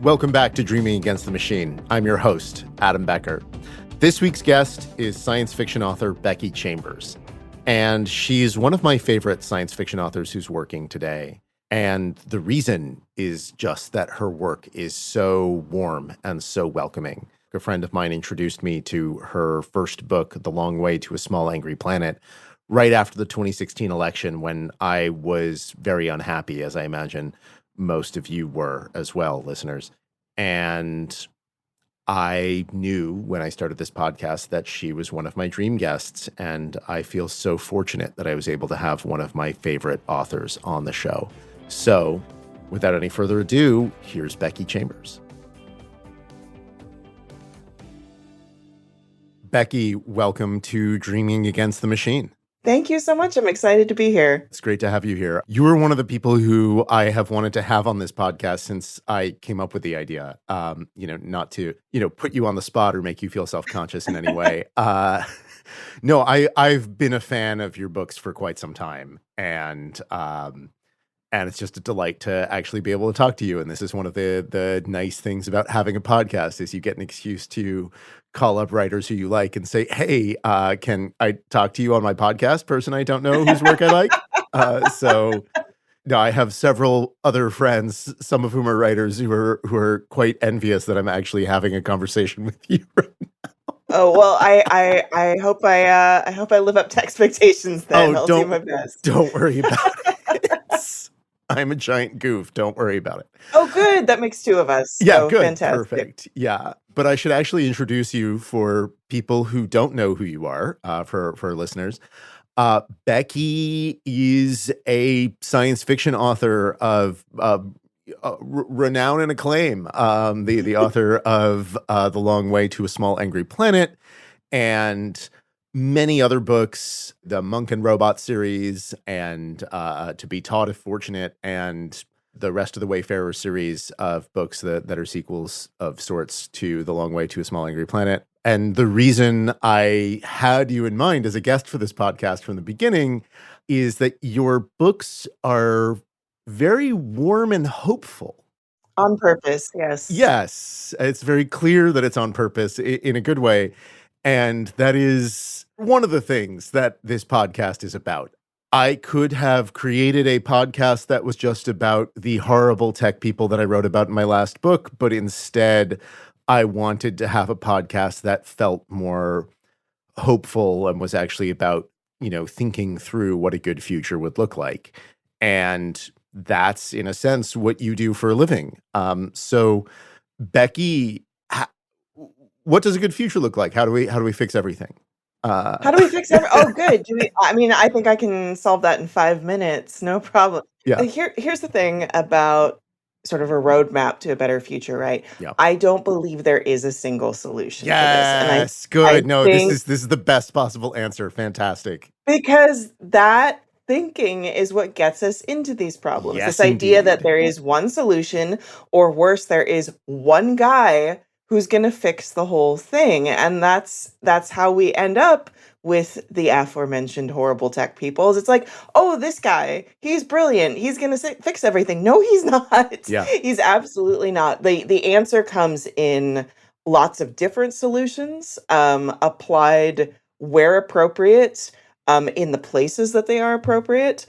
Welcome back to Dreaming Against the Machine. I'm your host, Adam Becker. This week's guest is science fiction author Becky Chambers. And she's one of my favorite science fiction authors who's working today. And the reason is just that her work is so warm and so welcoming. A friend of mine introduced me to her first book, The Long Way to a Small Angry Planet, right after the 2016 election, when I was very unhappy, as I imagine most of you were as well, listeners. And I knew when I started this podcast that she was one of my dream guests, and I feel so fortunate that I was able to have one of my favorite authors on the show. So, without any further ado, here's Becky Chambers. Becky, welcome to Dreaming Against the Machine. Thank you so much. I'm excited to be here. It's great to have you here. You were one of the people who I have wanted to have on this podcast since I came up with the idea. Not to, put you on the spot or make you feel self-conscious in any way. No, I've been a fan of your books for quite some time, and it's just a delight to actually be able to talk to you. And this is one of the nice things about having a podcast is you get an excuse to call up writers who you like and say, hey, can I talk to you on my podcast, person I don't know whose work I like? I have several other friends, some of whom are writers who are quite envious that I'm actually having a conversation with you right now. Oh, well, I hope I live up to expectations then. I'll do my best. Don't worry about it. I'm a giant goof. Don't worry about it. Oh, good. That makes two of us. Yeah, so good. Fantastic. Perfect. Yeah. But I should actually introduce you for people who don't know who you are, for listeners. Becky is a science fiction author of renown and acclaim, the author of The Long Way to a Small Angry Planet and many other books, the Monk and Robot series, and To Be Taught If Fortunate, and the rest of the Wayfarer series of books that are sequels of sorts to The Long Way to a Small Angry Planet. And the reason I had you in mind as a guest for this podcast from the beginning is that your books are very warm and hopeful. On purpose, yes. Yes, it's very clear that it's on purpose in a good way. And that is one of the things that this podcast is about. I could have created a podcast that was just about the horrible tech people that I wrote about in my last book, but instead I wanted to have a podcast that felt more hopeful and was actually about, thinking through what a good future would look like. And that's, in a sense, what you do for a living. So, Becky, what does a good future look like? How do we fix everything? How do we fix everything? Oh, good. I think I can solve that in 5 minutes. No problem. Yeah. Here's the thing about sort of a roadmap to a better future, right? Yeah. I don't believe there is a single solution yes, for this. And this is the best possible answer. Fantastic. Because that thinking is what gets us into these problems. Yes, this idea indeed. that there is one solution, or worse, there is one guy who's going to fix the whole thing. And that's how we end up with the aforementioned horrible tech people. It's like, oh, this guy, he's brilliant. He's going to fix everything. No, he's not. Yeah. He's absolutely not. The answer comes in lots of different solutions, applied where appropriate, in the places that they are appropriate,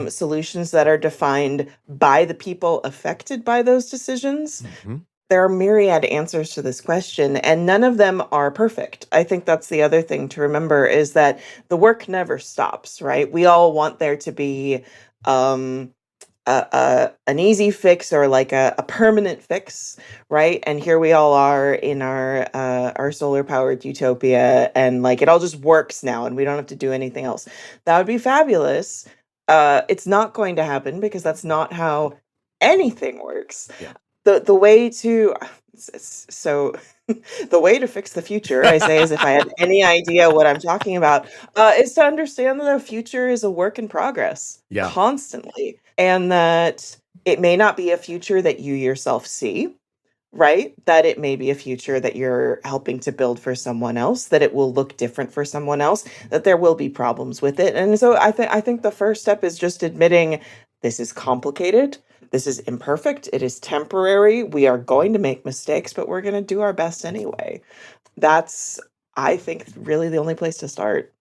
solutions that are defined by the people affected by those decisions. Mm-hmm. There are myriad answers to this question, and none of them are perfect. I think that's the other thing to remember is that the work never stops, right? We all want there to be an easy fix or like a permanent fix, right? And here we all are in our solar-powered utopia, and like it all just works now, and we don't have to do anything else. That would be fabulous. It's not going to happen because that's not how anything works. Yeah. The way to the way to fix the future, I say, as if I had any idea what I'm talking about, is to understand that the future is a work in progress constantly, and that it may not be a future that you yourself see, right? That it may be a future that you're helping to build for someone else, that it will look different for someone else, that there will be problems with it. And so I think the first step is just admitting this is complicated. This is imperfect. It is temporary. We are going to make mistakes, but we're going to do our best anyway. That's, I think, really the only place to start.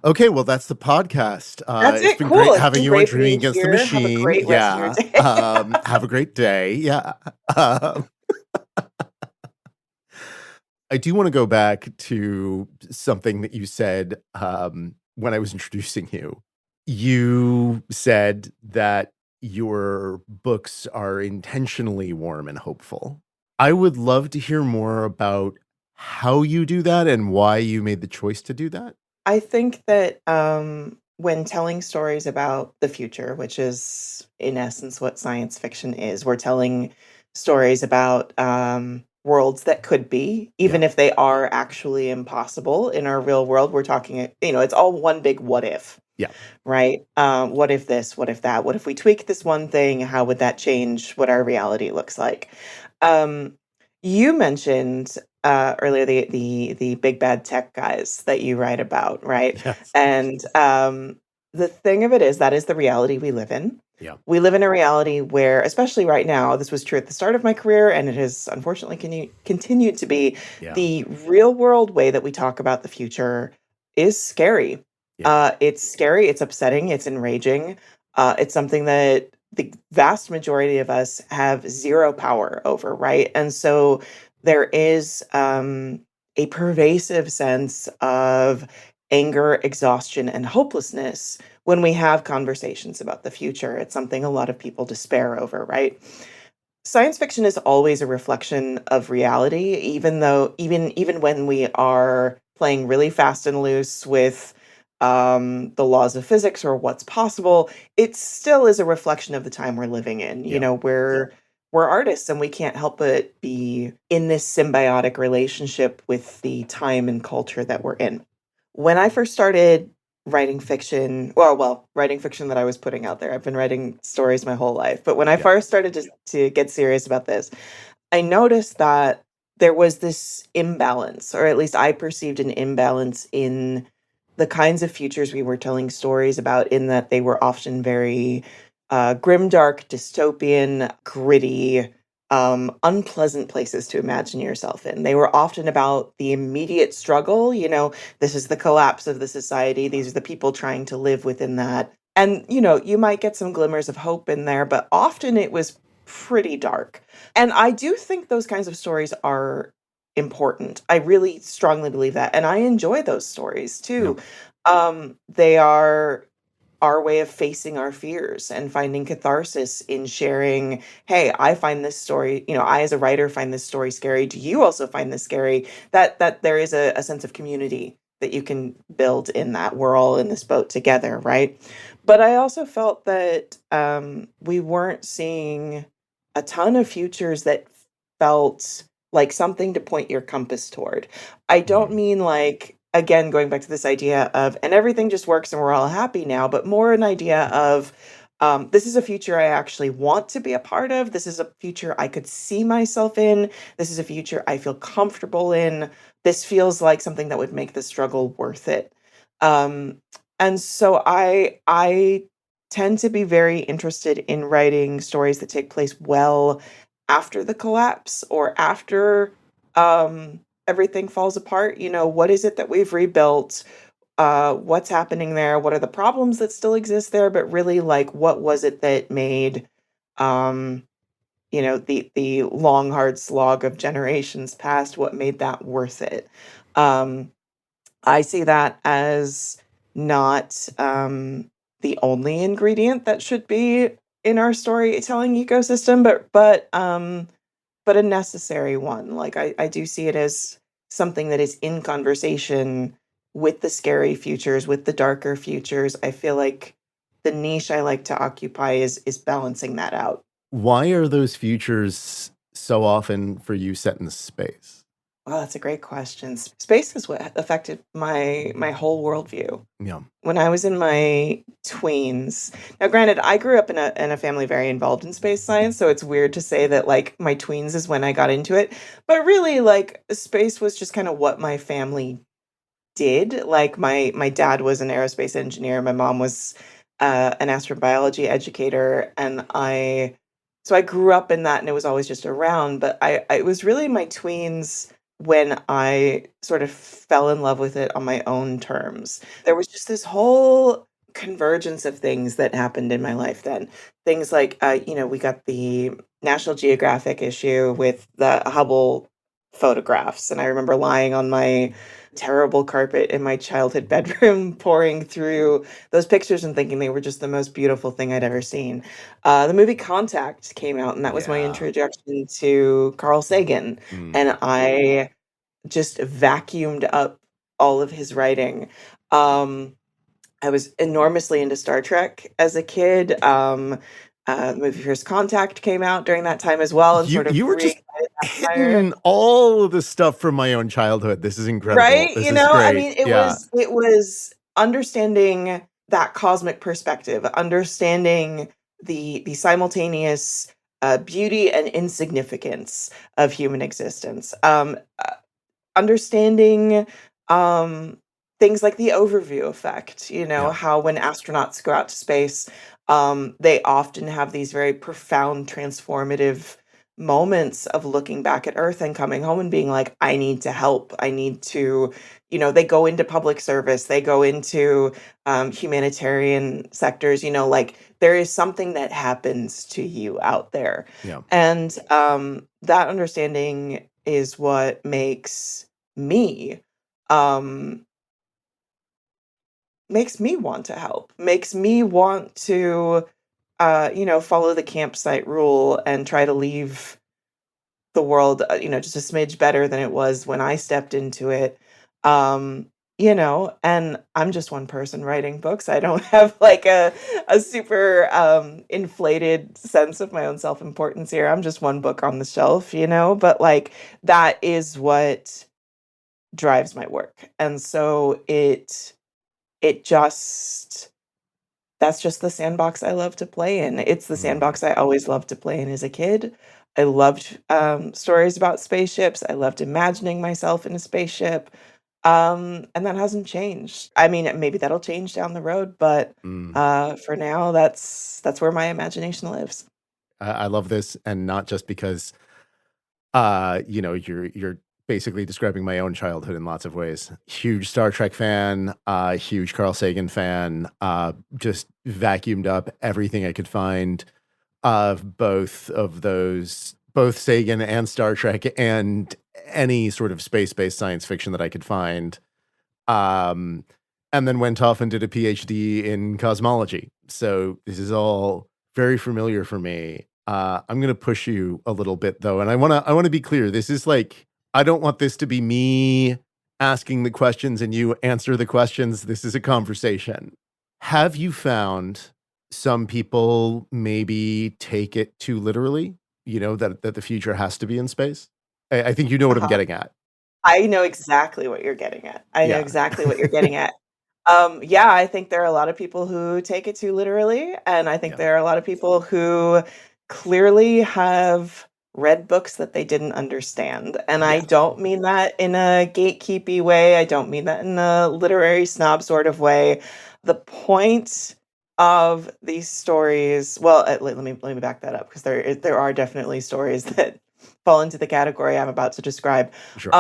Okay, well, that's the podcast. That's It's it. been Cool. great It's having been you on great Dreaming being Against the here. Have a Machine. great rest of your Yeah. day. Have a great day. Yeah. Um, I do want to go back to something that you said when I was introducing you. You said that your books are intentionally warm and hopeful. I would love to hear more about how you do that and why you made the choice to do that. I think that when telling stories about the future, which is in essence what science fiction is, we're telling stories about worlds that could be, Yeah. even if they are actually impossible in our real world. We're talking, it's all one big what if, Yeah. right? What if this? What if that? What if we tweak this one thing? How would that change what our reality looks like? Um, you mentioned earlier the big bad tech guys that you write about, right? Yes. And the thing of it is that is the reality we live in. Yeah. We live in a reality where, especially right now, this was true at the start of my career, and it has unfortunately continued to be, Yeah. the real world way that we talk about the future is scary. Yeah. It's scary, it's upsetting, it's enraging. It's something that the vast majority of us have zero power over, right? And so there is a pervasive sense of anger, exhaustion, and hopelessness when we have conversations about the future. It's something a lot of people despair over, right? Science fiction is always a reflection of reality, even though even when we are playing really fast and loose with the laws of physics or what's possible, it still is a reflection of the time we're living in. Yeah. We're artists, and we can't help but be in this symbiotic relationship with the time and culture that we're in. When I first started writing fiction, writing fiction that I was putting out there, I've been writing stories my whole life. But when I Yeah. first started to get serious about this, I noticed that there was this imbalance, or at least I perceived an imbalance in the kinds of futures we were telling stories about, in that they were often very grimdark, dystopian, gritty, unpleasant places to imagine yourself in. They were often about the immediate struggle. This is the collapse of the society. These are the people trying to live within that. And, you might get some glimmers of hope in there, but often it was pretty dark. And I do think those kinds of stories are important. I really strongly believe that. And I enjoy those stories Yeah. too. They are our way of facing our fears and finding catharsis in sharing, hey, I find this story, I as a writer find this story scary. Do you also find this scary? That there is a sense of community that you can build in that. We're all in this boat together, right? But I also felt that we weren't seeing a ton of futures that felt like something to point your compass toward. I don't Mm. mean like, again, going back to this idea of, and everything just works and we're all happy now, but more an idea of, this is a future I actually want to be a part of. This is a future I could see myself in. This is a future I feel comfortable in. This feels like something that would make the struggle worth it. Um, and so I tend to be very interested in writing stories that take place well after the collapse, or after everything falls apart. What is it that we've rebuilt? What's happening there? What are the problems that still exist there? But really, like, what was it that made um, the long hard slog of generations past? What made that worth it? Um, I see that as not the only ingredient that should be in our storytelling ecosystem, but a necessary one. Like, I do see it as something that is in conversation with the scary futures, with the darker futures. I feel like the niche I like to occupy is balancing that out. Why are those futures so often for you set in space? Well, that's a great question. Space is what affected my whole worldview. Yeah. When I was in my tweens. Now, granted, I grew up in a family very involved in space science, so it's weird to say that like my tweens is when I got into it. But really, like, space was just kind of what my family did. Like, my dad was an aerospace engineer, my mom was an astrobiology educator, and I so I grew up in that and it was always just around, but it was really my tweens when I sort of fell in love with it on my own terms. There was just this whole convergence of things that happened in my life then. Things like, we got the National Geographic issue with the Hubble photographs. And I remember lying on my terrible carpet in my childhood bedroom, poring through those pictures and thinking they were just the most beautiful thing I'd ever seen. The movie Contact came out, and that was my Yeah. introduction to Carl Sagan. Mm. And I just vacuumed up all of his writing. I was enormously into Star Trek as a kid. The movie First Contact came out during that time as well, and You sort of you were just reignited that fire. hitting all of the stuff from my own childhood. This is incredible. Right? This is I great. mean, it Yeah. was it was understanding that cosmic perspective, understanding the simultaneous beauty and insignificance of human existence. Understanding um, things like the overview effect, Yeah. how when astronauts go out to space, they often have these very profound, transformative moments of looking back at Earth and coming home and being like, I need to help. I need to, they go into public service, they go into humanitarian sectors, like there is something that happens to you out there. Yeah. And that understanding is what me um makes me want to help, makes me want to follow the campsite rule and try to leave the world just a smidge better than it was when I stepped into it. um and I'm just one person writing books. I don't have like a super inflated sense of my own self-importance here. I'm just one book on the shelf, but like that is what drives my work. And so it just that's just the sandbox I love to play in. It's the Mm. sandbox I always loved to play in as a kid. I loved stories about spaceships. I loved imagining myself in a spaceship. And that hasn't changed. I mean, maybe that'll change down the road, but Mm. for now, that's where my imagination lives. I love this, and not just because you're basically describing my own childhood in lots of ways. Huge Star Trek fan, huge Carl Sagan fan, just vacuumed up everything I could find of both of those, both Sagan and Star Trek, and any sort of space-based science fiction that I could find. Um, and then went off and did a PhD in cosmology. So this is all very familiar for me. I'm gonna push you a little bit though, and I wanna be clear. This is like, I don't want this to be me asking the questions and you answer the questions. This is a conversation. Have you found some people maybe take it too literally? That the future has to be in space. I think you know what I'm Uh-huh. getting at. I know exactly what you're getting at. I know Yeah, exactly what you're getting at. Yeah, I think there are a lot of people who take it too literally, and I think yeah, there are a lot of people who clearly have read books that they didn't understand. And I yes, don't mean that in a gatekeepy way. I don't mean that in a literary snob sort of way. The point of these stories, well, let me back that up because there are definitely stories that fall into the category I'm about to describe. sure.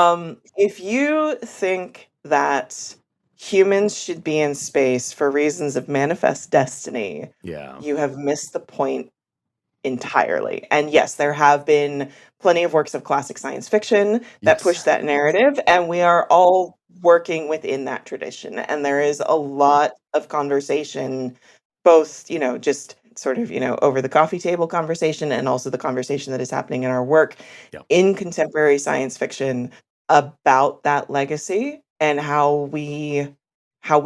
If you think that humans should be in space for reasons of manifest destiny, Yeah. you have missed the point entirely. And yes, there have been plenty of works of classic science fiction that Yes. push that narrative, and we are all working within that tradition. And there is a lot of conversation, both, just sort of, over the coffee table conversation, and also the conversation that is happening in our work Yeah. in contemporary science fiction about that legacy and how we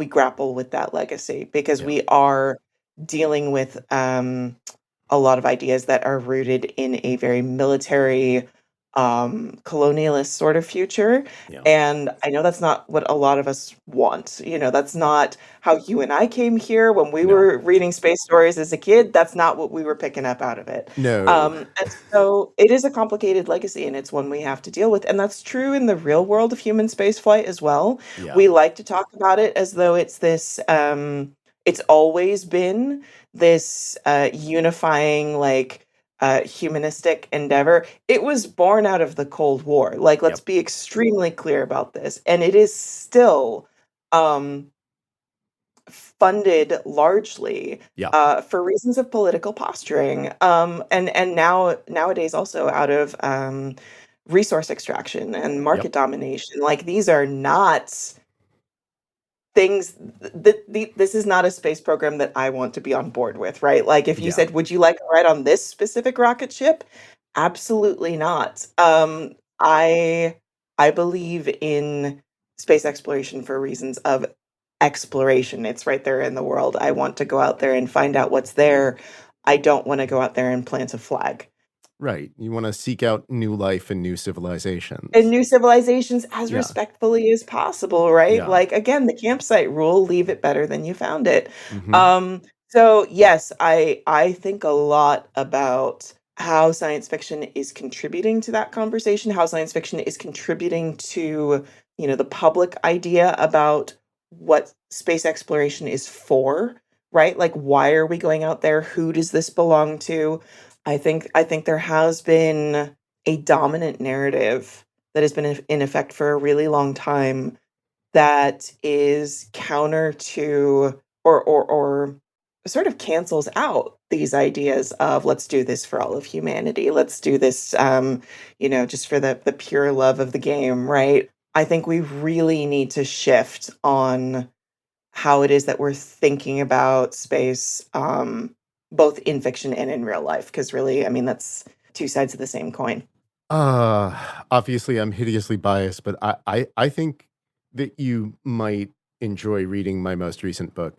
grapple with that legacy, because Yeah. we are dealing with a lot of ideas that are rooted in a very military, colonialist sort of future. Yeah. And I know that's not what a lot of us want. That's not how you and I came here when we No. were reading space stories as a kid. That's not what we were picking up out of it. No. And so it is a complicated legacy, and it's one we have to deal with. And that's true in the real world of human spaceflight as well. Yeah. We like to talk about it as though it's this, it's always been this unifying, like, humanistic endeavor. It was born out of the Cold War. Like, let's Yep. be extremely clear about this. And it is still um, funded largely Yeah. for reasons of political posturing, and nowadays also out of resource extraction and Yep. market domination. Like, these are not things that this is not a space program that I want to be on board with, right? Like, if you Yeah. said, "Would you like to ride on this specific rocket ship?" Absolutely not. I believe in space exploration for reasons of exploration. It's right there in the world. I want to go out there and find out what's there. I don't want to go out there and plant a flag. Right. You want to seek out new life and new And civilizations. new civilizations as Yeah. respectfully as possible, right? Yeah. Like, again, the campsite rule, leave it better than you found it. Hmm. So yes, I think a lot about how science fiction is contributing to that conversation, how science fiction is contributing to, the public idea about what space exploration is for, right? Like, why are we going out there? Who does this belong to? I think there has been a dominant narrative that has been in effect for a really long time that is counter to or sort of cancels out these ideas of let's do this for all of humanity. Let's do this just for the pure love of the game, right? I think we really need to shift on how it is that we're thinking about space, both in fiction and in real life, because really, I mean, that's two sides of the same coin. Uh, Obviously, I'm hideously biased, but I think that you might enjoy reading my most recent book,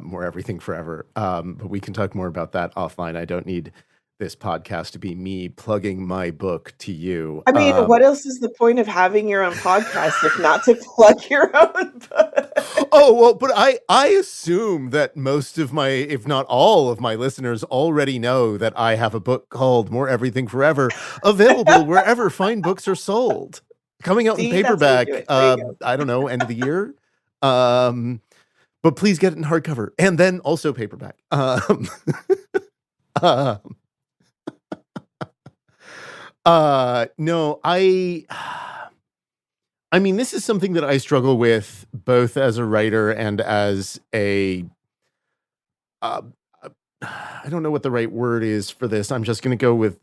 More Everything Forever. But we can talk more about that offline. I don't need this podcast to be me plugging my book to you. I mean, what else is the point of having your own podcast if not to plug your own book? Oh, well, but I assume that most of my, if not all of my listeners already know that I have a book called More Everything Forever, available wherever fine books are sold. Coming out in See, that's how you do paperback, it. There you go. I don't know, end of the year. Um, but please get it in hardcover and then also paperback. Uh, no, I mean, this is something that I struggle with both as a writer and as a uh, I don't know what the right word is for this. I'm just going to go with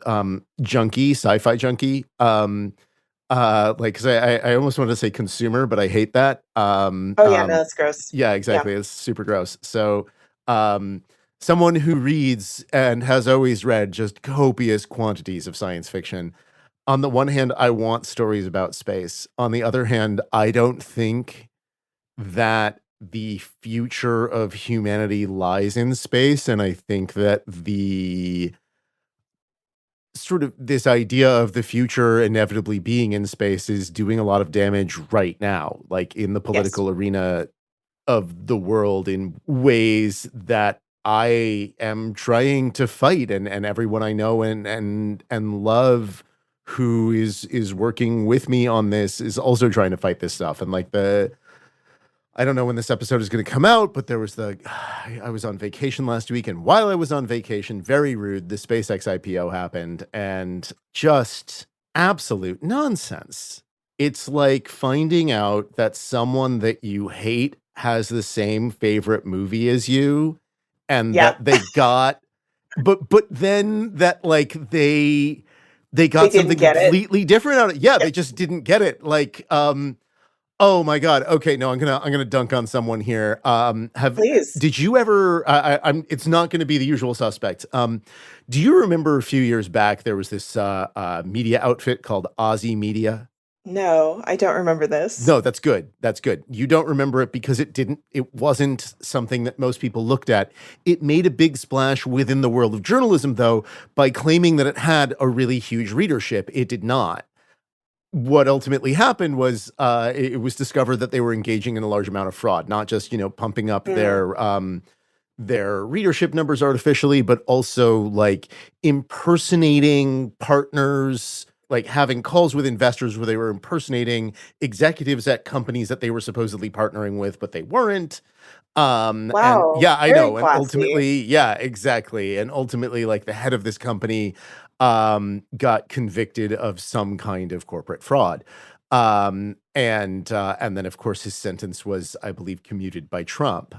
junkie, sci-fi junkie. Like, cause I almost want to say consumer, but I hate that. Oh yeah, no, that's gross. Yeah, Yeah. exactly. It's super gross. So, someone who reads and has always read just copious quantities of science fiction. On the one hand, I want stories about space. On the other hand, I don't think that the future of humanity lies in space, and I think that the sort of this idea of the future inevitably being in space is doing a lot of damage right now, like in the Yes. political arena of the world in ways that I am trying to fight, and everyone I know and love who is working with me on this is also trying to fight this stuff. And like I don't know when this episode is going to come out, but there was I was on vacation last week, and while I was on vacation, very rude, the SpaceX IPO happened, and just absolute nonsense. It's like finding out that someone that you hate has the same favorite movie as you, and Yeah. that they got, but then that like they They got didn't something get it. completely different out of it. Yeah, Yep. they just didn't get it. Like, oh my God. Okay, no, I'm gonna dunk on someone here. Have Please. Did you ever? I'm. It's not going to be the usual suspect. Do you remember a few years back there was this media outfit called Aussie Media? No, I don't remember this. No, that's good. That's good. You don't remember it because it wasn't something that most people looked at. It made a big splash within the world of journalism, though, by claiming that it had a really huge readership. It did not. What ultimately happened was it was discovered that they were engaging in a large amount of fraud, not just, pumping up Mm. their readership numbers artificially, but also like impersonating partners, like having calls with investors where they were impersonating executives at companies that they were supposedly partnering with, but they weren't. And Wow, yeah, I very know. And classy. ultimately, yeah, exactly. And ultimately, like the head of this company got convicted of some kind of corporate fraud. And then, of course, his sentence was, I believe, commuted by Trump,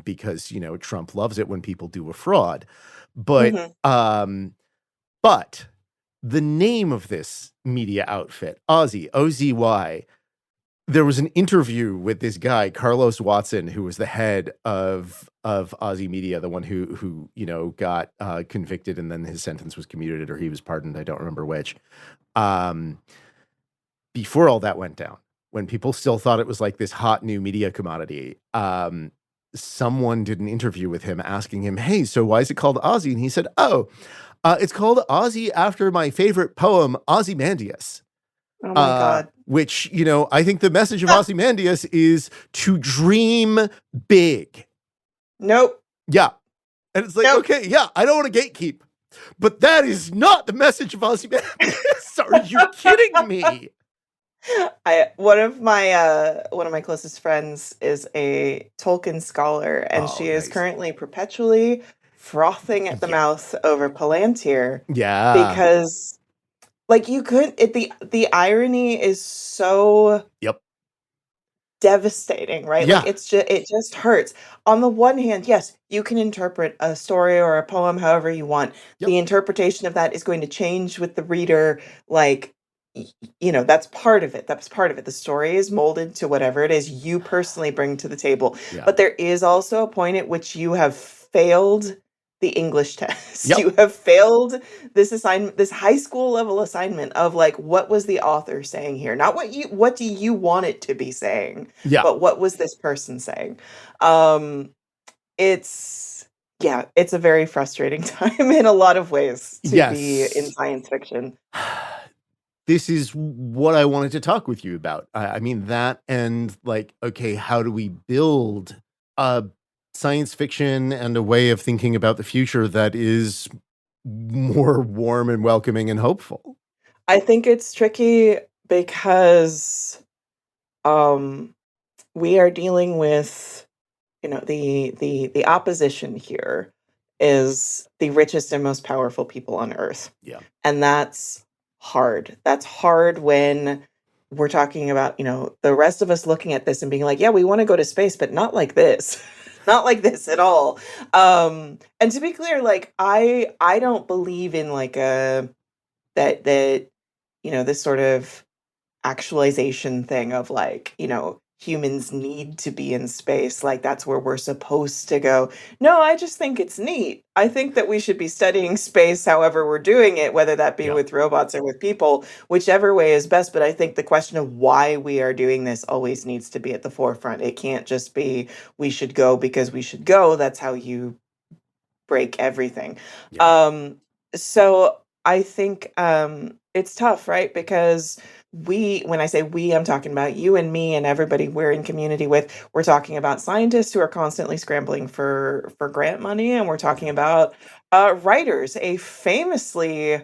because, Trump loves it when people do a fraud. But Mhm. but the name of this media outfit, Ozzy, OZY, there was an interview with this guy, Carlos Watson, who was the head of Ozzy Media, the one who got convicted and then his sentence was commuted or he was pardoned. I don't remember which. Um, Before all that went down, when people still thought it was like this hot new media commodity, someone did an interview with him asking him, "Hey, so why is it called Ozzy?" And he said, "Oh, it's called Ozzy after my favorite poem, Ozymandias." Oh my god. Which, I think the message of Ozymandias is to dream big. Nope. Yeah. And it's like, Nope. okay, yeah, I don't want to gatekeep, but that is not the message of Ozymandias. Are you kidding me? One of my closest friends is a Tolkien scholar, and Oh, she is nice. currently perpetually frothing at the Yeah. mouth over Palantir Yeah. because, like, the irony is so Yep. devastating, right? Like Yeah. it just hurts. On the one hand, yes, you can interpret a story or a poem however you want. Yep. The interpretation of that is going to change with the reader, like that's part of it. That's part of it. The story is molded to whatever it is you personally bring to the table. Yeah. But there is also a point at which you have failed the English test. Yep. You have failed this assignment, this high school level assignment of, like, what was the author saying here? Not what do you want it to be saying, Yeah. but what was this person saying? Um it's yeah, it's a very frustrating time in a lot of ways to be in Yes. science fiction. This is what I wanted to talk with you about. I mean, that and like, okay, how do we build a science fiction and a way of thinking about the future that is more warm and welcoming and hopeful? I think it's tricky because um we are dealing with, the opposition here is the richest and most powerful people on earth. Yeah. And that's hard. That's hard when we're talking about, the rest of us looking at this and being like, yeah, we want to go to space, but not like this. Not like this at all. And to be clear, like, I don't believe in, like, a that this sort of actualization thing of, like, humans need to be in space, like that's where we're supposed to go. No, I just think it's neat. I think that we should be studying space however we're doing it, whether that be Yeah. with robots or with people, whichever way is best. But I think the question of why we are doing this always needs to be at the forefront. It can't just be we should go because we should go. That's how you break everything. Yeah. So I think it's tough, right? Because when I say we, I'm talking about you and me and everybody we're in community with. We're talking about scientists who are constantly scrambling for grant money, and we're talking Yeah. about writers, a famously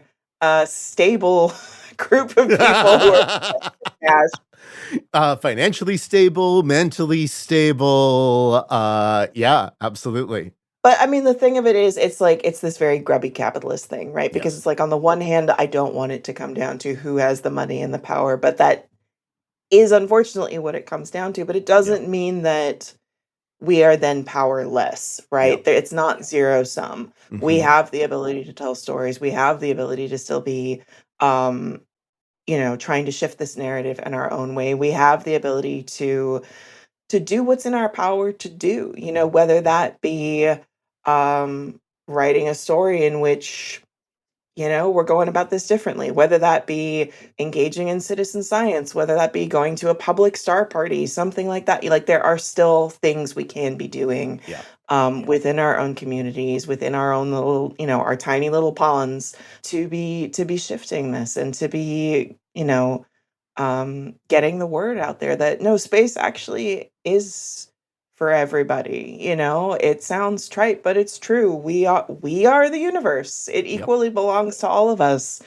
stable group of people who are cash. Financially stable, mentally stable. Yeah, absolutely. But I mean, the thing of it is, it's like it's this very grubby capitalist thing, right? Because Yes. it's like, on the one hand, I don't want it to come down to who has the money and the power, but that is unfortunately what it comes down to. But it Yeah. doesn't mean that we are then powerless, Yep. right? It's not zero sum. We Hmm. have the ability to tell stories. We have the ability to still be, um, trying to shift this narrative in our own way. We have the ability to do what's in our power to do, whether that be writing a story in which, we're going about this differently, whether that be engaging in citizen science, whether that be going to a public star party, something like that. Like, there are still things we can be doing Yeah. within our own communities, within our own little, our tiny little ponds, to be shifting this and to be, getting the word out there that no, space actually is for everybody. It sounds trite, but it's true. We are the universe. It Yep. equally belongs to all of us.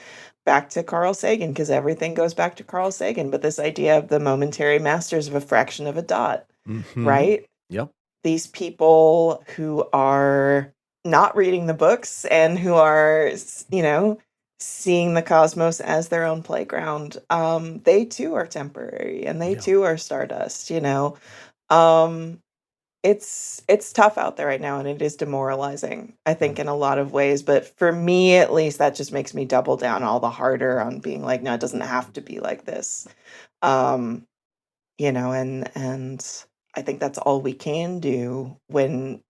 Back to Carl Sagan, because everything goes back to Carl Sagan. But this idea of the momentary masters of a fraction of a dot, Hmm. right? Yep. These people who are not reading the books and who are, seeing the cosmos as their own playground, they too are temporary and they Yeah. too are stardust, you know. Um, it's tough out there right now and it is demoralizing, I think, in a lot of ways. But for me, at least, that just makes me double down all the harder on being like, no, it doesn't have to be like this. Um, and I think that's all we can do when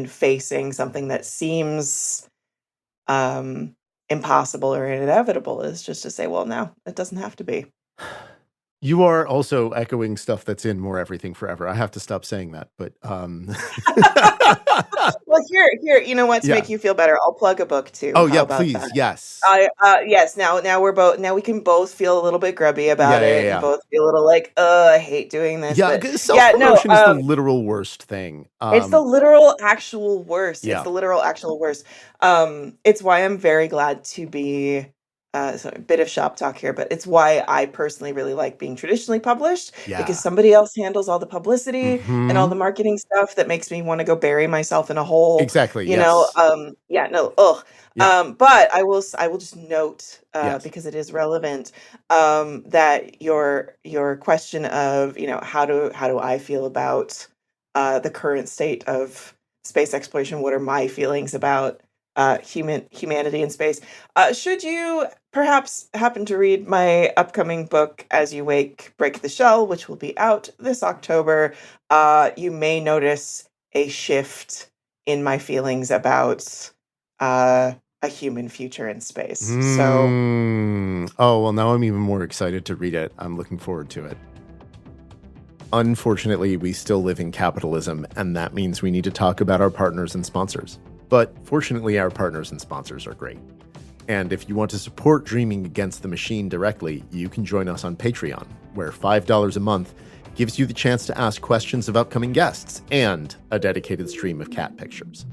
facing something that seems um impossible or inevitable is just to say, well, no, it doesn't have to be. You are also echoing stuff that's in More Everything Forever. I have to stop saying that, but Well, here, you know what? To yeah. make you feel better, I'll plug a book too. Oh How yeah, about that? please. Yes. Yes. Now we're both. Now we can both feel a little bit grubby Yeah, about yeah, it, and yeah. both feel a little like, I hate doing this. Yeah, But yeah, no. self-promotion is the literal worst thing. It's the literal actual worst. It's Yeah. the literal actual worst. It's why I'm very glad to be so a bit of shop talk here, but it's why I personally really like being traditionally published because Yeah. somebody else handles all the publicity and all Mhm. the marketing stuff that makes me want to go bury myself in a hole, Exactly, you know. yes. Yeah, no, ugh. Yeah. But I will just note Yes. because it is relevant that your question of, you know, how do I feel about the current state of space exploration? What are my feelings about humanity in space? Should you perhaps happen to read my upcoming book, As You Wake, Break the Shell, which will be out this October, you may notice a shift in my feelings about a human future in space. So Oh, well, now I'm even more excited to read it. I'm looking forward to it. Unfortunately, we still live in capitalism, and that means we need to talk about our partners and sponsors. But fortunately, our partners and sponsors are great. And if you want to support Dreaming Against the Machine directly, you can join us on Patreon, where $5 a month gives you the chance to ask questions of upcoming guests and a dedicated stream of cat pictures.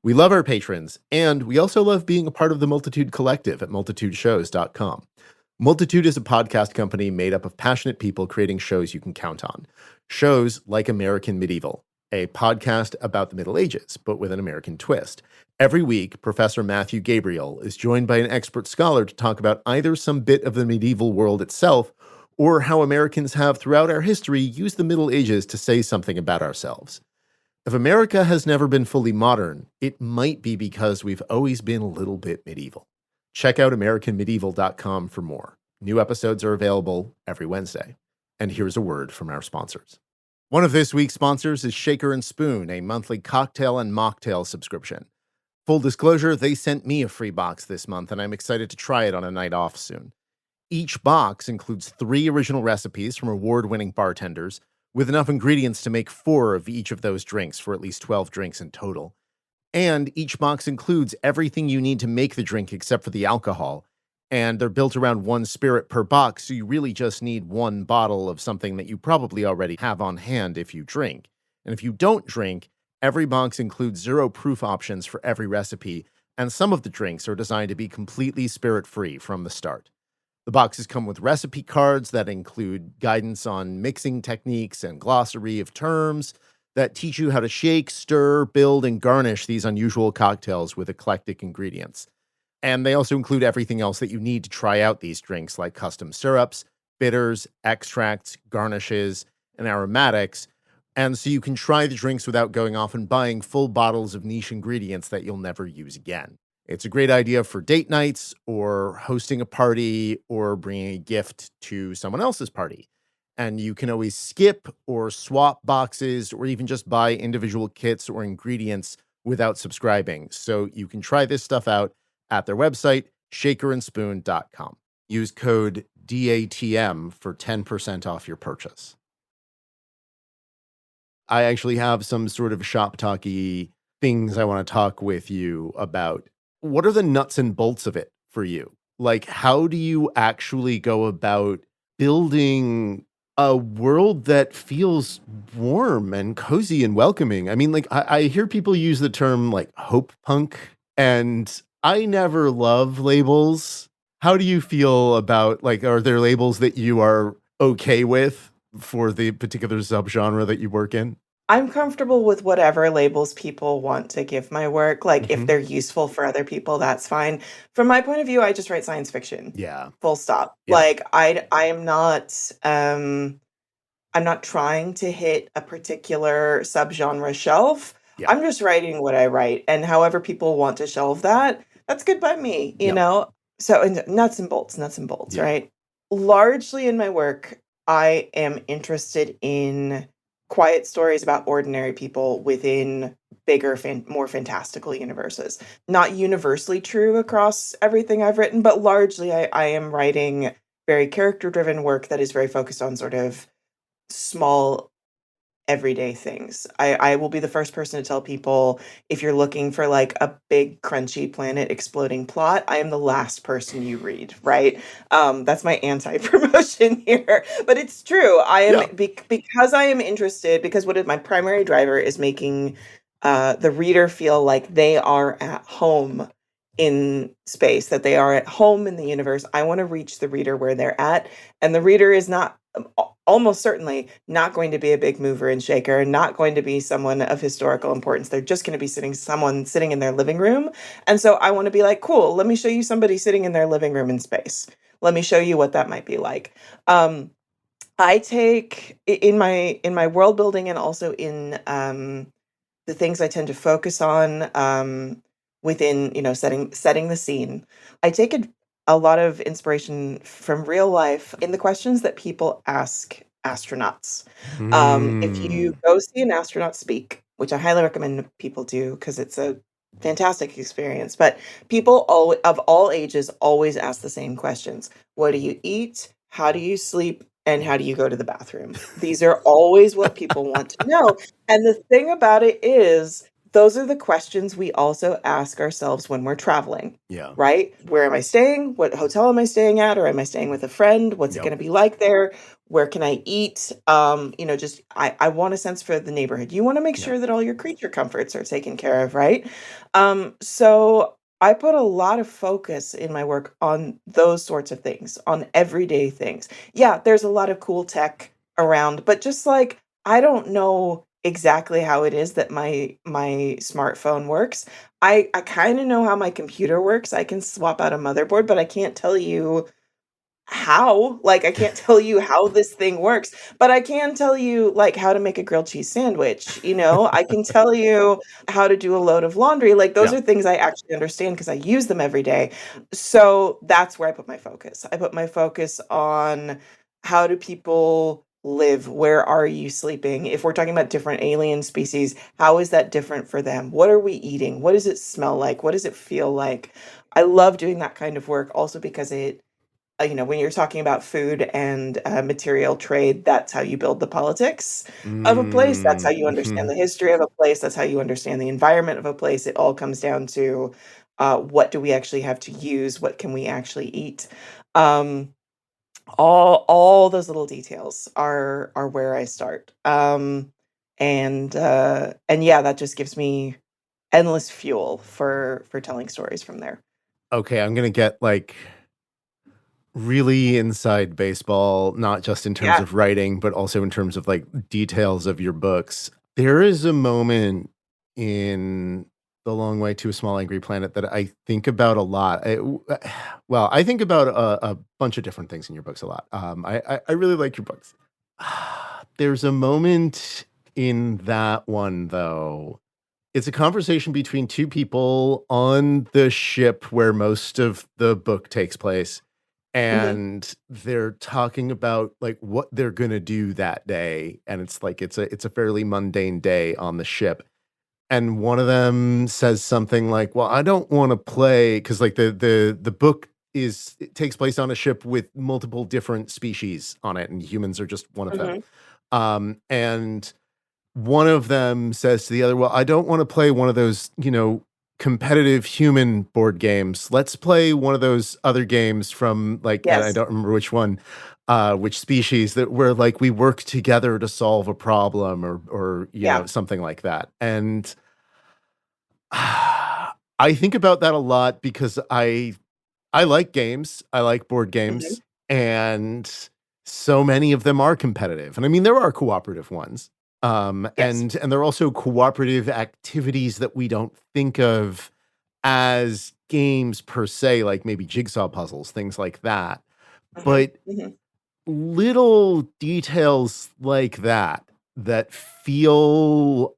We love our patrons, and we also love being a part of the Multitude Collective at multitudeshows.com. Multitude is a podcast company made up of passionate people creating shows you can count on. Shows like American Medieval, a podcast about the Middle Ages, but with an American twist. Every week, Professor Matthew Gabriel is joined by an expert scholar to talk about either some bit of the medieval world itself or how Americans have, throughout our history, used the Middle Ages to say something about ourselves. If America has never been fully modern, it might be because we've always been a little bit medieval. Check out AmericanMedieval.com for more. New episodes are available every Wednesday. And here's a word from our sponsors. One of this week's sponsors is Shaker and Spoon, a monthly cocktail and mocktail subscription. Full disclosure, they sent me a free box this month, and I'm excited to try it on a night off soon. Each box includes 3 original recipes from award-winning bartenders, with enough ingredients to make 4 of each of those drinks for at least 12 drinks in total. And each box includes everything you need to make the drink except for the alcohol. And they're built around 1 spirit per box, so you really just need 1 bottle of something that you probably already have on hand if you drink. And if you don't drink, every box includes 0 proof options for every recipe, and some of the drinks are designed to be completely spirit-free from the start. The boxes come with recipe cards that include guidance on mixing techniques and glossary of terms that teach you how to shake, stir, build, and garnish these unusual cocktails with eclectic ingredients. And they also include everything else that you need to try out these drinks, like custom syrups, bitters, extracts, garnishes, and aromatics. And so you can try the drinks without going off and buying full bottles of niche ingredients that you'll never use again. It's a great idea for date nights or hosting a party or bringing a gift to someone else's party. And you can always skip or swap boxes or even just buy individual kits or ingredients without subscribing. So you can try this stuff out at their website, shakerandspoon.com. Use code DATM for 10% off your purchase. I actually have some sort of shop talky things I want to talk with you about. What are the nuts and bolts of it for you? Like, how do you actually go about building a world that feels warm and cozy and welcoming? I mean, like, I hear people use the term like hope punk, and I never love labels. How do you feel about, like, are there labels that you are okay with for the particular subgenre that you work in? I'm comfortable with whatever labels people want to give my work. Like, if Hmm. they're useful for other people, that's fine. From my point of view, I just write science fiction. Yeah. Full stop. Yeah. Like, I am not I'm not trying to hit a particular subgenre shelf. Yeah. I'm just writing what I write, and however people want to shelve that, that's good by me, you Yeah. know? So, and nuts and bolts, Yeah. right? Largely in my work, I am interested in quiet stories about ordinary people within bigger, more fantastical universes. Not universally true across everything I've written, but largely I am writing very character driven work that is very focused on sort of small everyday things. I will be the first person to tell people, if you're looking for like a big crunchy planet exploding plot, I am the last person you read, right? That's my anti-promotion here, but it's true. I am Yeah. because I am interested, because what is my primary driver is making the reader feel like they are at home in space, that they are at home in the universe. I want to reach the reader where they're at, and the reader is not almost certainly not going to be a big mover and shaker, and not going to be someone of historical importance. They're just going to be someone sitting in their living room. And so I want to be like, cool, let me show you somebody sitting in their living room in space. Let me show you what that might be like. I take in my world building, and also in the things I tend to focus on, within, setting the scene. I take a lot of inspiration from real life in the questions that people ask astronauts. If you Mm. go see an astronaut speak, which I highly recommend people do because it's a fantastic experience, but people of all ages always ask the same questions. What do you eat? How do you sleep? And how do you go to the bathroom? These are always what people want to know. And the thing about it is, those are the questions we also ask ourselves when we're traveling, Yeah. right? Where am I staying? What hotel am I staying at? Or am I staying with a friend? What's it Yep. going to be like there? Where can I eat? Just I want a sense for the neighborhood. You want to make Yeah. sure that all your creature comforts are taken care of, right? So I put a lot of focus in my work on those sorts of things, on everyday things. Yeah, there's a lot of cool tech around, but just like, I don't know exactly how it is that my smartphone works. I kind of know how my computer works. I can swap out a motherboard, but I can't tell you how. Like, I can't tell you how this thing works, but I can tell you like how to make a grilled cheese sandwich, I can tell you how to do a load of laundry. Like, those Yeah. are things I actually understand because I use them every day. So that's where I put my focus. I put my focus on, how do people live? Where are you sleeping? If we're talking about different alien species, how is that different for them? What are we eating? What does it smell like? What does it feel like? I love doing that kind of work also because when you're talking about food and material trade, that's how you build the politics of a place. That's how you understand Mhm. the history of a place. That's how you understand the environment of a place. It all comes down to, what do we actually have to use? What can we actually eat? Um, all those little details are where I start. And yeah, that just gives me endless fuel for telling stories from there. Okay, I'm gonna get like really inside baseball, not just in terms Yeah. of writing, but also in terms of like details of your books. There is a moment in The Long Way to a Small Angry Planet that I think about a lot. Well, I think about a bunch of different things in your books a lot. I really like your books. There's a moment in that one, though. It's a conversation between two people on the ship where most of the book takes place, Hmm. and they're talking about, like, what they're gonna do that day, and it's like it's a fairly mundane day on the ship, and one of them says something like, "Well, I don't wanna play," 'cause, like, the book it takes place on a ship with multiple different species on it, and humans are just one of them. Hmm. And one of them says to the other, "Well, I don't wanna play one of those, competitive human board games. Let's play one of those other games from, like," and I Yes. don't remember which one, which species, that where, like, we work together to solve a problem, or, Yeah. something like that. And I think about that a lot because I like games, I like board Mhm. games, and so many of them are competitive, and I mean, there are cooperative ones. Yes. And there are also cooperative activities that we don't think of as games per se, like maybe jigsaw puzzles, things like that. Mhm, But mhm. little details like that that feel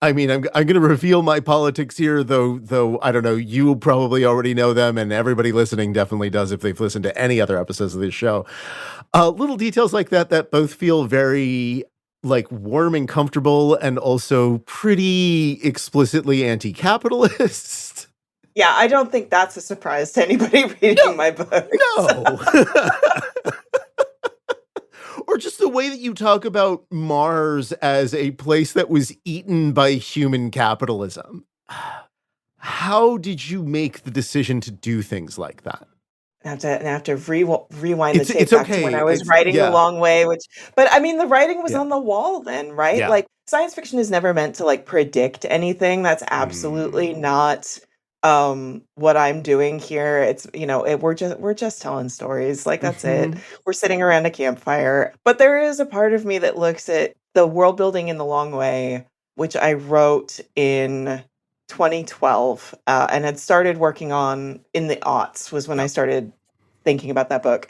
I mean, I'm gonna reveal my politics here, though I don't know, you probably already know them, and everybody listening definitely does if they've listened to any other episodes of this show. Little details like that that both feel very, like, warm and comfortable and also pretty explicitly anti-capitalist. Yeah, I don't think that's a surprise to anybody reading No, my books. no. Or just the way that you talk about Mars as a place that was eaten by human capitalism. How did you make the decision to do things like that? I have to rewind the It's tape back to when okay. I was It's writing The yeah. Long Way, but I mean, the writing was Yeah. on the wall then, right? Yeah. Like, science fiction is never meant to, like, predict anything. That's absolutely Mm. not, what I'm doing here. It's, we're just telling stories, like, that's it. Mhm. We're sitting around a campfire. But there is a part of me that looks at the world building in The Long Way, which I wrote in 2012, and had started working on in the aughts was when I Yeah. started thinking about that book.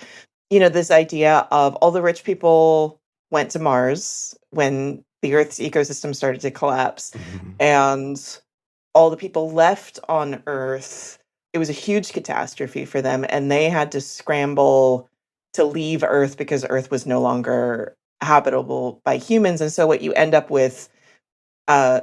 This idea of all the rich people went to Mars when the Earth's ecosystem started to collapse, Mhm. and all the people left on Earth, it was a huge catastrophe for them, and they had to scramble to leave Earth because Earth was no longer habitable by humans. And so what you end up with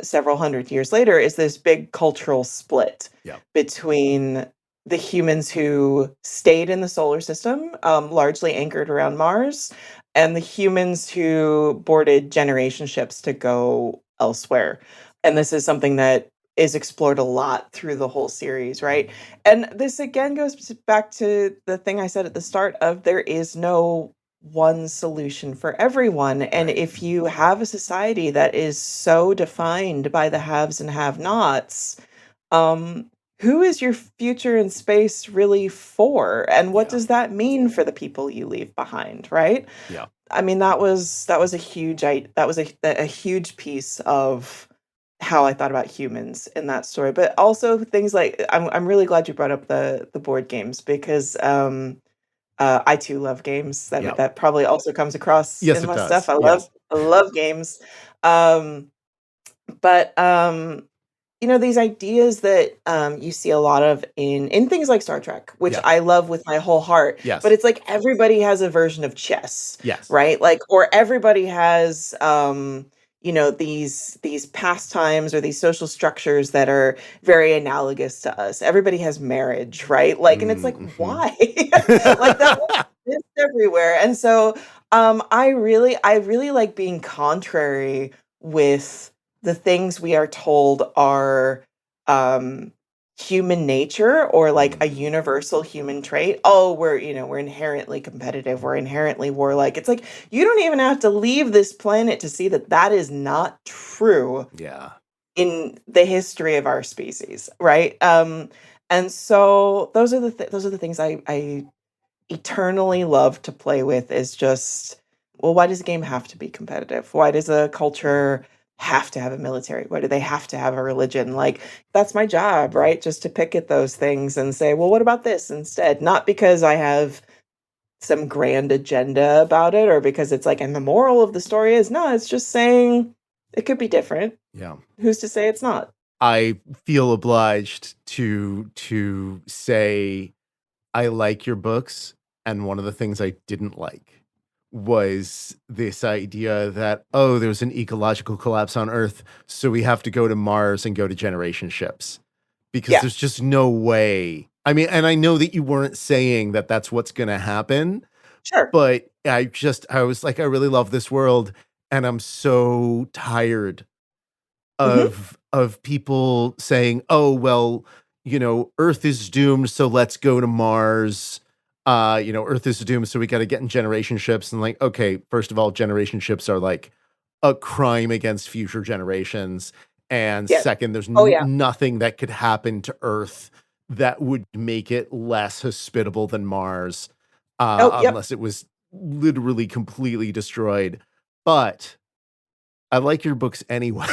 several hundred years later is this big cultural split Yeah. between the humans who stayed in the solar system, largely anchored around Mars, and the humans who boarded generation ships to go elsewhere. And this is something that is explored a lot through the whole series, right? And this again goes back to the thing I said at the start of there is no one solution for everyone. And Right. if you have a society that is so defined by the haves and have nots, um, who is your future in space really for? And what Yeah. does that mean for the people you leave behind, right? Yeah. I mean, that was a a huge piece of how I thought about humans in that story. But also things like I'm really glad you brought up the board games because I too love games. That Yeah. that probably also comes across Yes, in it my stuff. does. I love Yes. I love games. Um, but these ideas that you see a lot of in things like Star Trek, which Yeah. I love with my whole heart. But Yes. it's like everybody has a version of chess, Yes. right? Like, or everybody has these pastimes or these social structures that are very analogous to us. Everybody has marriage, right? Like, and it's like, Mhm. why? Like that exists everywhere. And so I really like being contrary with the things we are told are um human nature or like a Mm. universal human trait. Oh, we're inherently competitive, we're inherently warlike. It's like you don't even have to leave this planet to see that that is not true Yeah. in the history of our species, right? And so those are the things I eternally love to play with is just, well, why does a game have to be competitive? Why does a culture have to have a military? Why do they have to have a religion? Like, that's my job, right? Just to pick at those things and say, well, what about this instead? Not because I have some grand agenda about it or because it's like, and the moral of the story is no, it's just saying it could be different. Yeah. Who's to say it's not? I feel obliged to say I like your books, and one of the things I didn't like was this idea that, "Oh, there's an ecological collapse on Earth, so we have to go to Mars and go to generation ships," because Yeah, there's just no way. I mean, and I know that you weren't saying that that's what's gonna happen, sure. but I was like, "I really love this world, and I'm so tired Hmm. of people saying, "Oh, well, Earth is doomed, so let's go to Mars." Earth is doomed, so we gotta get in generation ships. And like, okay, first of all, generation ships are like a crime against future generations. And Yes. second, there's Oh yeah. nothing that could happen to Earth that would make it less hospitable than Mars, Oh, yep. unless it was literally completely destroyed. But I like your books anyway.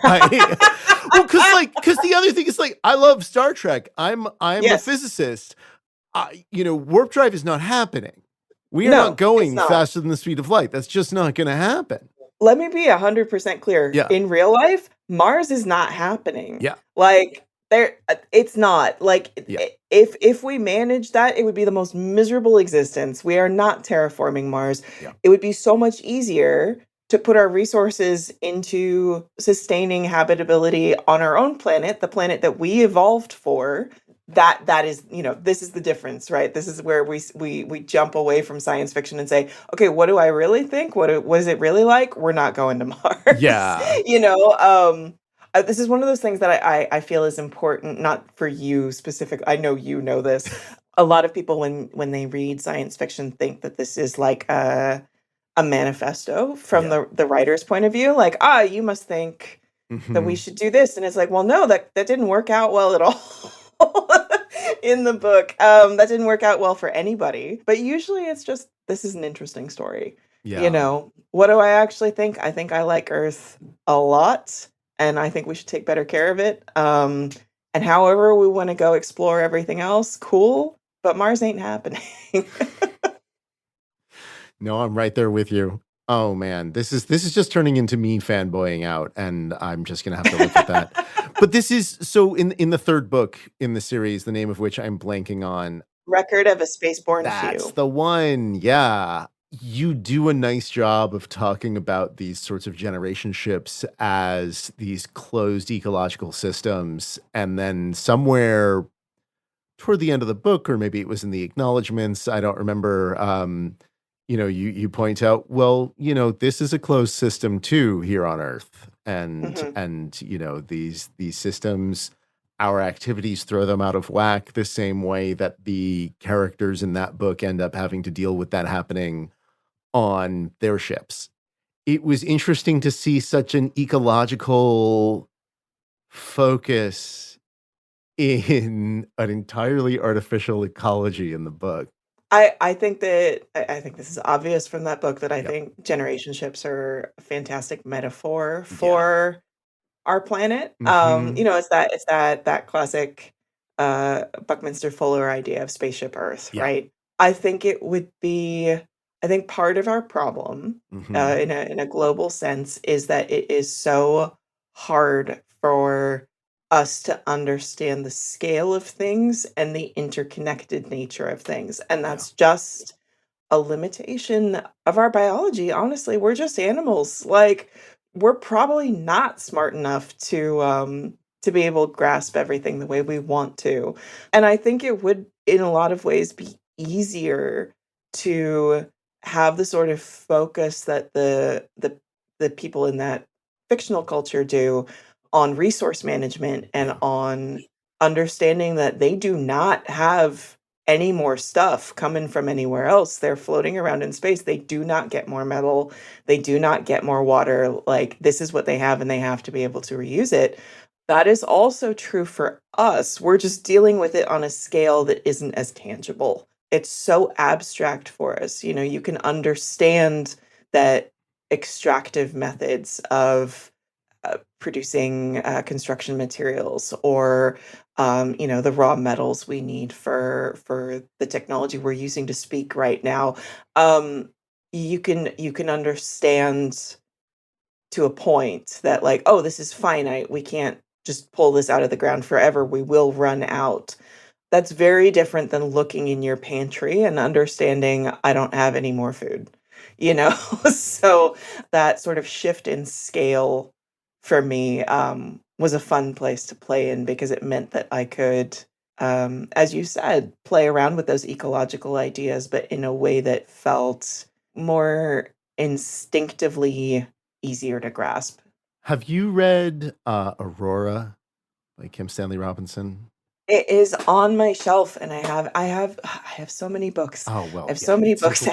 Well, because the other thing is like I love Star Trek. I'm a Yes. physicist. Warp drive is not happening. We are not No, it's going not. faster than the speed of light. That's just not going to happen. Let me be 100% clear. Yeah. In real life, Mars is not happening. Yeah. Like it's not. Like Yeah. if we manage that, it would be the most miserable existence. We are not terraforming Mars. Yeah. It would be so much easier to put our resources into sustaining habitability on our own planet, the planet that we evolved for. That is, this is the difference, right? This is where we jump away from science fiction and say, okay, what do I really think? What is it really like? We're not going to Mars. Yeah. This is one of those things that I feel is important, not for you specific. I know you know this. A lot of people when they read science fiction think that this is like a manifesto from the writer's point of view. Like, you must think that we should do this. And it's like, well, no, that didn't work out well at all. In the book, that didn't work out well for anybody, but usually it's just, this is an interesting story. What do I actually think? I think I like Earth a lot, and I think we should take better care of it, and however we want to go explore everything else, cool, but Mars ain't happening. No, I'm right there with you. Oh man, this is just turning into me fanboying out, and I'm just gonna have to look at that. But this is so in the third book in the series, the name of which I'm blanking on. Record of a Spaceborne That's Few. the one. Yeah. You do a nice job of talking about these sorts of generation ships as these closed ecological systems. And then somewhere toward the end of the book, or maybe it was in the acknowledgments, I don't remember, you point out, well, this is a closed system too here on Earth. And these systems, our activities throw them out of whack the same way that the characters in that book end up having to deal with that happening on their ships. It was interesting to see such an ecological focus in an entirely artificial ecology in the book. I think this is obvious from that book that I think generation ships are a fantastic metaphor for our planet. It's that classic Buckminster Fuller idea of spaceship Earth, right? I think part of our problem in a global sense is that it is so hard for us to understand the scale of things and the interconnected nature of things. And that's just a limitation of our biology. Honestly, we're just animals. Like, we're probably not smart enough to be able to grasp everything the way we want to. And I think it would, in a lot of ways, be easier to have the sort of focus that the people in that fictional culture do on resource management and on understanding that they do not have any more stuff coming from anywhere else. They're floating around in space. They do not get more metal. They do not get more water. Like, this is what they have, and they have to be able to reuse it. That is also true for us. We're just dealing with it on a scale that isn't as tangible. It's so abstract for us. You can understand that extractive methods of producing construction materials, or the raw metals we need for the technology we're using to speak right now. You can understand to a point that, like, oh, this is finite. We can't just pull this out of the ground forever. We will run out. That's very different than looking in your pantry and understanding I don't have any more food. So that sort of shift in scale for me was a fun place to play in, because it meant that I could, as you said, play around with those ecological ideas, but in a way that felt more instinctively easier to grasp. Have you read Aurora by Kim Stanley Robinson? It is on my shelf, and I have so many books. Oh, well, I have so many books.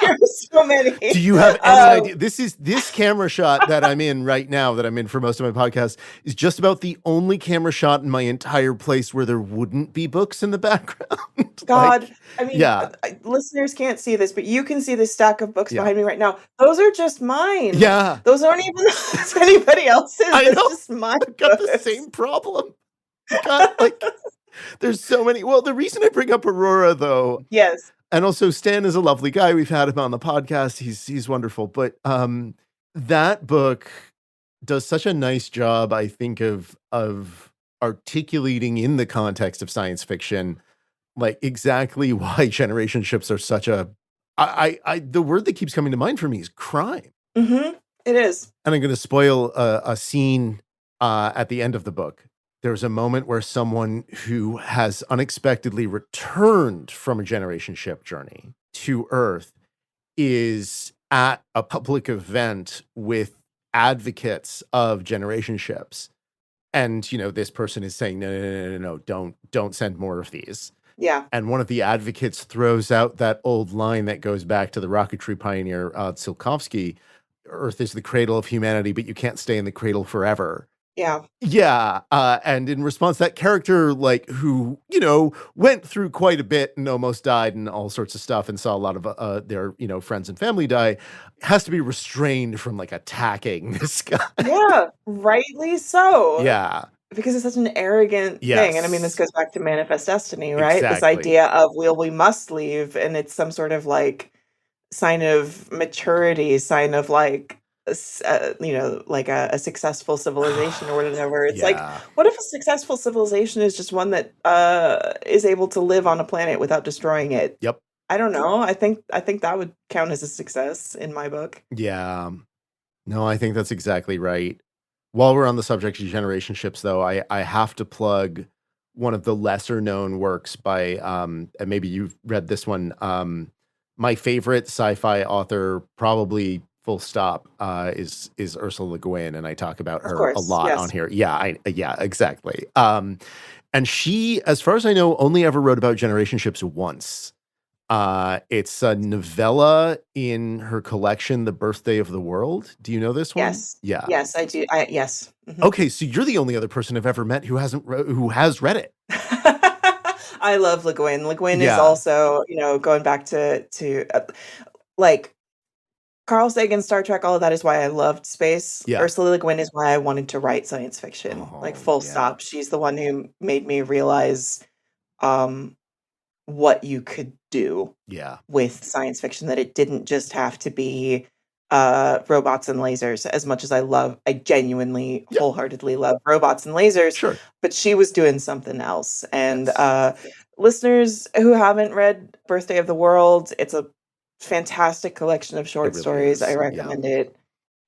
There's so many. Do you have any idea? This camera shot that I'm in right now, that I'm in for most of my podcast, is just about the only camera shot in my entire place where there wouldn't be books in the background. God, Like, I mean, yeah, listeners can't see this, but you can see this stack of books yeah, behind me right now. Those are just mine. yeah. Those aren't even anybody else's. I That's know. just my I've got the books. same problem. God, like, there's so many. Well, the reason I bring up Aurora, though, Yes. and also Stan is a lovely guy. We've had him on the podcast. He's wonderful. But that book does such a nice job, I think, of articulating in the context of science fiction, like exactly why generation ships are such a the word that keeps coming to mind for me is crime. Mm-hmm. It is. And I'm going to spoil a scene at the end of the book. There's a moment where someone who has unexpectedly returned from a generation ship journey to Earth is at a public event with advocates of generation ships. And, this person is saying, no, don't send more of these. Yeah. And one of the advocates throws out that old line that goes back to the rocketry pioneer, Tsiolkovsky, Earth is the cradle of humanity, but you can't stay in the cradle forever. Yeah. Yeah. And in response, that character, like, who, went through quite a bit and almost died and all sorts of stuff and saw a lot of their, friends and family die, has to be restrained from, like, attacking this guy. Yeah. Rightly so. Yeah. Because it's such an arrogant thing. And I mean, this goes back to Manifest Destiny, right? This Exactly. idea of, we must leave. And it's some sort of like sign of maturity, sign of like, like a successful civilization or whatever. It's like, Yeah. what if a successful civilization is just one that is able to live on a planet without destroying it? Yep. I don't know. I think that would count as a success in my book. Yeah. No, I think that's exactly right. While we're on the subject of generation ships, though, I have to plug one of the lesser known works by, and maybe you've read this one, my favorite sci-fi author, probably full stop, is Ursula Le Guin, and I talk about Of her course, a lot yes. on here. Yeah, exactly. And she, as far as I know, only ever wrote about generation ships once. It's a novella in her collection, The Birthday of the World. Do you know this one? Yes. Yeah. Yes, I do. Yes. Mhm. Okay, so you're the only other person I've ever met who has read it. I love Le Guin. Le Guin is Yeah. also, going back to like Carl Sagan, Star Trek, all of that is why I loved space. Yeah. Ursula Le Guin is why I wanted to write science fiction. Like full yeah. stop. She's the one who made me realize what you could do Yeah. with science fiction, that it didn't just have to be robots and lasers. As much as I genuinely wholeheartedly love robots and lasers, Sure. but she was doing something else. And Yes. Listeners who haven't read Birthday of the World, it's a fantastic collection of short really stories. is, I yeah. recommend it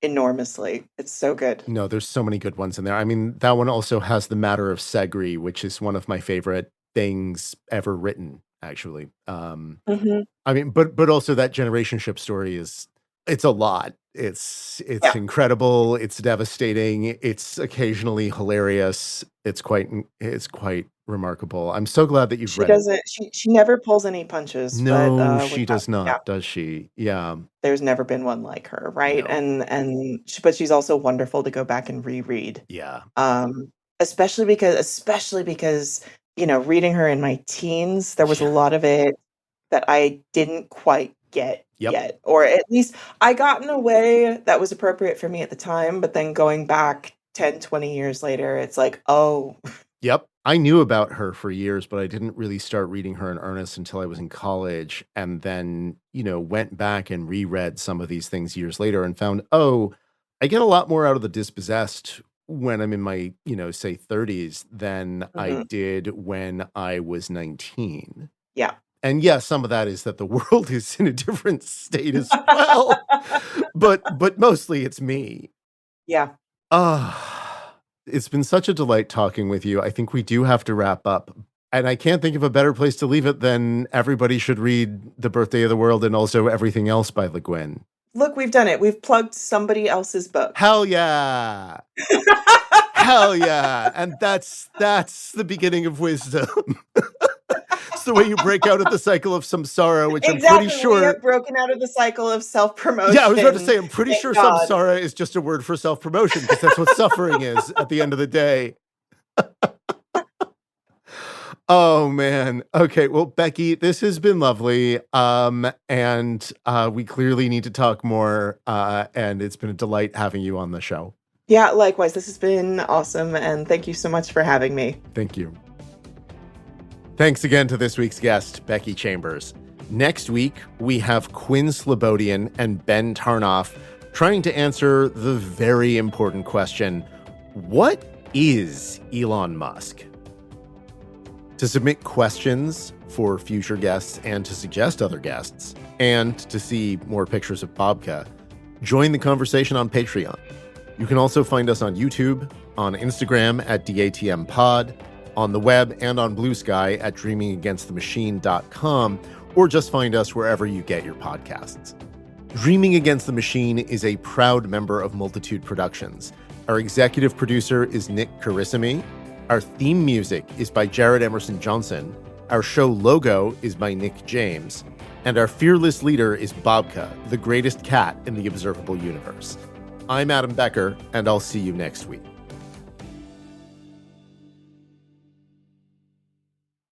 enormously. It's so good. No, there's so many good ones in there. I mean, that one also has The Matter of Segri, which is one of my favorite things ever written, actually. Mhm. I mean, but also that generation ship story it's a lot. It's Yeah. incredible. It's devastating. It's occasionally hilarious. It's quite remarkable. I'm so glad that you've She read it. doesn't she never pulls any punches, No, but she with does that, not, does she? Yeah. there's never been one like her, right? No. But she's also wonderful to go back and reread. Yeah. Especially because, reading her in my teens, there was a lot of it that I didn't quite get yet. Or at least I got in a way that was appropriate for me at the time, but then going back 10, 20 years later, it's like, oh. Yep. I knew about her for years, but I didn't really start reading her in earnest until I was in college, and then, went back and reread some of these things years later and found, I get a lot more out of The Dispossessed when I'm in my, say 30s than I did when I was 19. Yeah. And yeah, some of that is that the world is in a different state as well. but mostly it's me. Yeah. It's been such a delight talking with you. I think we do have to wrap up. And I can't think of a better place to leave it than everybody should read The Birthday of the World and also everything else by Le Guin. Look, we've done it. We've plugged somebody else's book. Hell yeah. Hell yeah. And that's the beginning of wisdom. the way you break out of the cycle of samsara, which I'm Exactly. pretty We sure. have broken out of the cycle of self-promotion. Yeah, I was about to say, I'm pretty Thank sure God. samsara is just a word for self-promotion because that's what suffering is at the end of the day. Oh man. Okay. Well, Becky, this has been lovely. And we clearly need to talk more. And it's been a delight having you on the show. Yeah, likewise. This has been awesome. And thank you so much for having me. Thank you. Thanks again to this week's guest, Becky Chambers. Next week, we have Quinn Slobodian and Ben Tarnoff trying to answer the very important question, what is Elon Musk? To submit questions for future guests and to suggest other guests, and to see more pictures of Bobka, join the conversation on Patreon. You can also find us on YouTube, on Instagram at DATMpod, on the web and on Blue Sky at dreamingagainstthemachine.com, or just find us wherever you get your podcasts. Dreaming Against the Machine is a proud member of Multitude Productions. Our executive producer is Nick Carissimi. Our theme music is by Jared Emerson Johnson. Our show logo is by Nick James. And our fearless leader is Bobka, the greatest cat in the observable universe. I'm Adam Becker, and I'll see you next week.